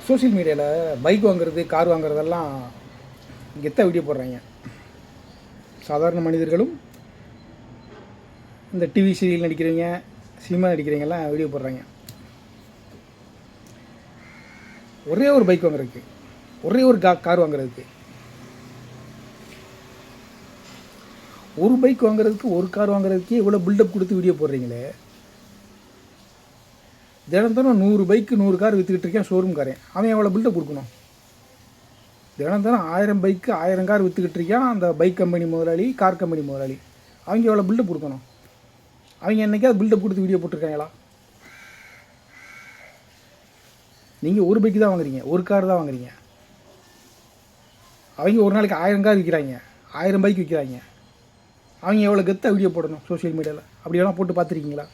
Social மீடியாவில் bike வாங்குறது, car வாங்குறதெல்லாம் கெத்தாக வீடியோ போடுறாங்க. சாதாரண மனிதர்களும் இந்த டிவி சீரியல் நடிக்கிறவங்க, சினிமா நடிக்கிறவங்கெல்லாம் வீடியோ போடுறாங்க. ஒரே ஒரு பைக் வாங்குறதுக்கு, ஒரே ஒரு கார் வாங்குறதுக்கு, ஒரு பைக் வாங்குறதுக்கு, ஒரு கார் வாங்குறதுக்கே இவ்வளோ பில்டப் கொடுத்து வீடியோ போடுறீங்களே. தினம் 100 பைக்கு 100 கார் விற்றுக்கிட்டு இருக்கேன் ஷோரூம்காரன். அவன் எவ்வளோ பில்டப் கொடுக்கணும்? தினம் 1000 பைக்கு 1000 கார் விற்றுக்கிட்டு இருக்கான் அந்த பைக் கம்பெனி முதலாளி, கார் கம்பெனி முதலாளி. அவங்க எவ்வளோ பில்டப் கொடுக்கணும்? அவங்க என்றைக்காவது பில்டப் கொடுத்து வீடியோ போட்டிருக்காங்களா? நீங்கள் ஒரு பைக்கு தான் வாங்குறீங்க, ஒரு கார் தான் வாங்குறீங்க. அவங்க ஒரு நாளைக்கு 1000 கார் விற்கிறாங்க, 1000 பைக் விற்கிறாங்க. அவங்க எவ்வளோ கெத்தாக வீடியோ போடணும் சோஷியல் மீடியாவில்? அப்படியெல்லாம் போட்டு பார்த்துருக்கீங்களா?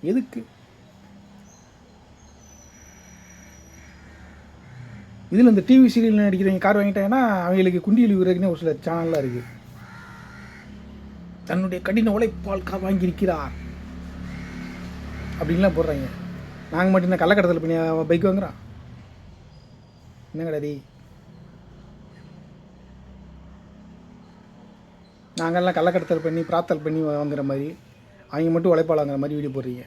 எதுக்கு? இதில் இந்த டிவி சீரியல் நடிக்கிறவங்க கார் வாங்கிட்டாங்கன்னா அவங்களுக்கு குண்டி விழுகிறதுக்குன்னு ஒரு சில சேனல்லாம் இருக்குது. தன்னுடைய கடின உழைப்பால் கார் வாங்கியிருக்கிறார் அப்படின்லாம் போடுறாங்க. நாங்கள் மட்டும் என்ன கள்ளக்கடத்தில் பண்ணி பைக் வாங்குறோம்? என்ன கிடையாது, நாங்கள்லாம் கள்ளக்கடத்தல் பண்ணி பிரார்த்தல் பண்ணி வாங்குற மாதிரி அவங்க மட்டும் உழைப்பால் வாங்குற மாதிரி வீடியோ போடுறீங்க.